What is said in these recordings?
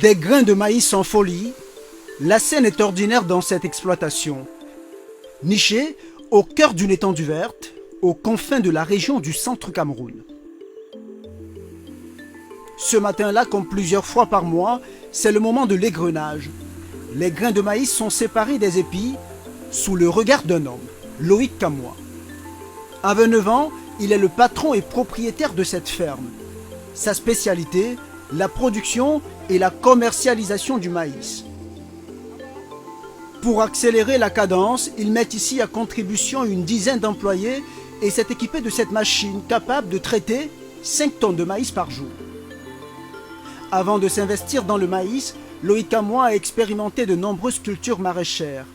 Des grains de maïs en folie, la scène est ordinaire dans cette exploitation. Nichée au cœur d'une étendue verte, aux confins de la région du centre Cameroun. Ce matin-là, comme plusieurs fois par mois, c'est le moment de l'égrenage. Les grains de maïs sont séparés des épis sous le regard d'un homme, Loïc Kamois. À 29 ans, il est le patron et propriétaire de cette ferme. Sa spécialité, la production et la commercialisation du maïs. Pour accélérer la cadence, il met ici à contribution une dizaine d'employés et s'est équipé de cette machine capable de traiter 5 tonnes de maïs par jour. Avant de s'investir dans le maïs, Loïc Kamois a expérimenté de nombreuses cultures maraîchères,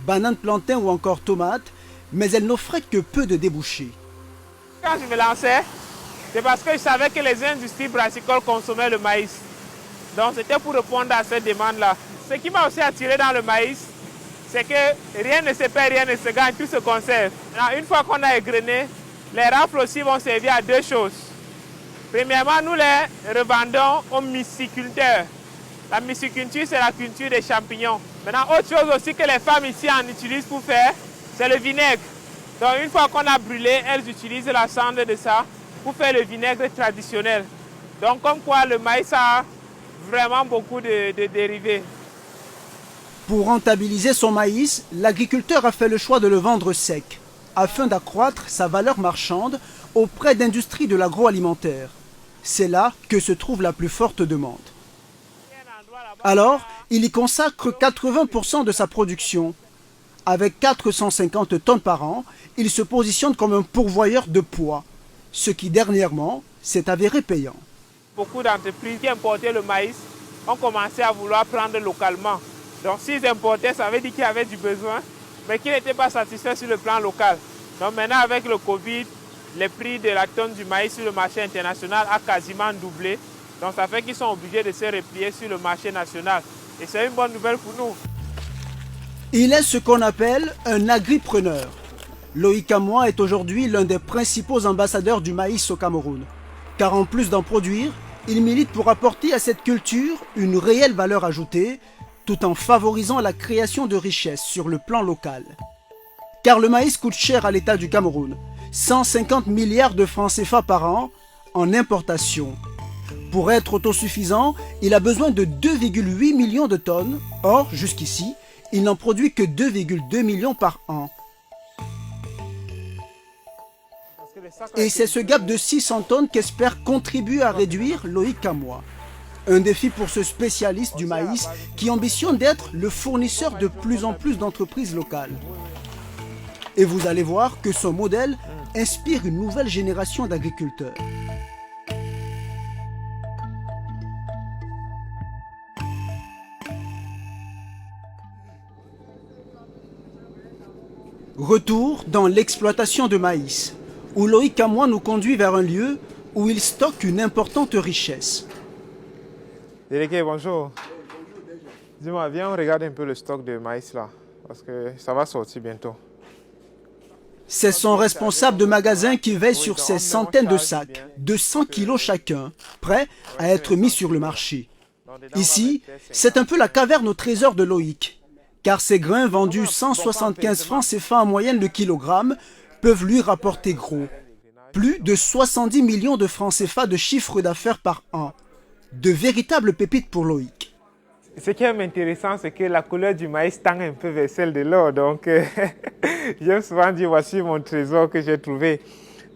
bananes, plantains ou encore tomates, mais elles n'offraient que peu de débouchés. Quand je me lançais, c'est parce que je savais que les industries brassicoles consommaient le maïs. Donc c'était pour répondre à cette demande-là. Ce qui m'a aussi attiré dans le maïs, c'est que rien ne se perd, rien ne se gagne, tout se conserve. Alors, une fois qu'on a égrené, les rafles aussi vont servir à deux choses. Premièrement, nous les revendons aux myciculteurs. La myciculture, c'est la culture des champignons. Maintenant, autre chose aussi que les femmes ici en utilisent pour faire, c'est le vinaigre. Donc une fois qu'on a brûlé, elles utilisent la cendre de ça pour faire le vinaigre traditionnel. Donc comme quoi le maïs a vraiment beaucoup de dérivés. Pour rentabiliser son maïs, l'agriculteur a fait le choix de le vendre sec, afin d'accroître sa valeur marchande auprès d'industries de l'agroalimentaire. C'est là que se trouve la plus forte demande. Alors, il y consacre 80% de sa production. Avec 450 tonnes par an, il se positionne comme un pourvoyeur de poids, ce qui dernièrement s'est avéré payant. Beaucoup d'entreprises qui importaient le maïs ont commencé à vouloir prendre localement. Donc s'ils importaient, ça veut dire qu'il y avait du besoin, mais qu'ils n'étaient pas satisfaits sur le plan local. Donc maintenant avec le Covid, les prix de la tonne du maïs sur le marché international a quasiment doublé. Donc ça fait qu'ils sont obligés de se replier sur le marché national. Et c'est une bonne nouvelle pour nous. Il est ce qu'on appelle un agripreneur. Loïc Kamois est aujourd'hui l'un des principaux ambassadeurs du maïs au Cameroun. Car en plus d'en produire, il milite pour apporter à cette culture une réelle valeur ajoutée, tout en favorisant la création de richesses sur le plan local. Car le maïs coûte cher à l'État du Cameroun, 150 milliards de francs CFA par an en importation. Pour être autosuffisant, il a besoin de 2,8 millions de tonnes. Or, jusqu'ici, il n'en produit que 2,2 millions par an. Et c'est ce gap de 600 tonnes qu'espère contribuer à réduire Loïc Kamois. Un défi pour ce spécialiste du maïs qui ambitionne d'être le fournisseur de plus en plus d'entreprises locales. Et vous allez voir que son modèle inspire une nouvelle génération d'agriculteurs. Retour dans l'exploitation de maïs, où Loïc Kamois nous conduit vers un lieu où il stocke une importante richesse. Délégué, bonjour. Dis-moi, viens, on regarde un peu le stock de maïs là, parce que ça va sortir bientôt. C'est son responsable de magasin qui veille sur ces centaines de sacs, de 100 kilos chacun, prêts à être mis sur le marché. Ici, c'est un peu la caverne au trésor de Loïc, car ces grains vendus 175 francs CFA en moyenne le kilogramme peuvent lui rapporter gros. Plus de 70 millions de francs CFA de chiffre d'affaires par an. De véritables pépites pour Loïc. Ce qui est intéressant, c'est que la couleur du maïs tend un peu vers celle de l'or. Donc, j'aime souvent dire, voici mon trésor que j'ai trouvé.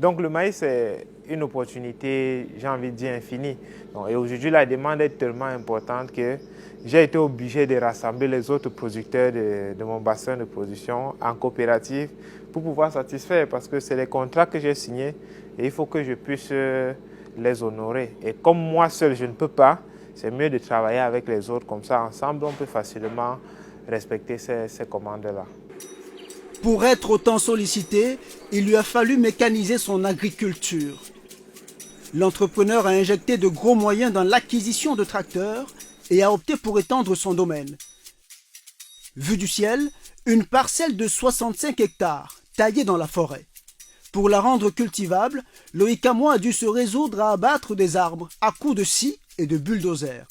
Donc, le maïs, c'est une opportunité, j'ai envie de dire, infinie. Donc, et aujourd'hui, la demande est tellement importante que j'ai été obligé de rassembler les autres producteurs de mon bassin de production en coopérative pour pouvoir satisfaire, parce que c'est les contrats que j'ai signés et il faut que je puisse les honorer. Et comme moi seul, je ne peux pas, c'est mieux de travailler avec les autres. Comme ça, ensemble, on peut facilement respecter ces commandes-là. Pour être autant sollicité, il lui a fallu mécaniser son agriculture. L'entrepreneur a injecté de gros moyens dans l'acquisition de tracteurs et a opté pour étendre son domaine. Vue du ciel, une parcelle de 65 hectares, taillée dans la forêt. Pour la rendre cultivable, Loïc Kamois a dû se résoudre à abattre des arbres à coups de scie et de bulldozer.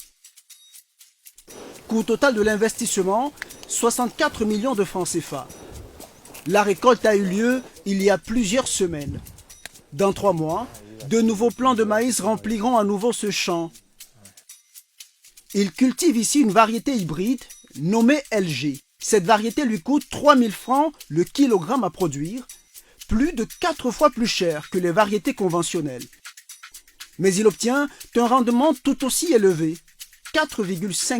Coût total de l'investissement, 64 millions de francs CFA. La récolte a eu lieu il y a plusieurs semaines. Dans 3 mois, de nouveaux plants de maïs rempliront à nouveau ce champ. Il cultive ici une variété hybride nommée LG. Cette variété lui coûte 3 000 francs le kilogramme à produire, plus de 4 fois plus cher que les variétés conventionnelles. Mais il obtient un rendement tout aussi élevé, 4,5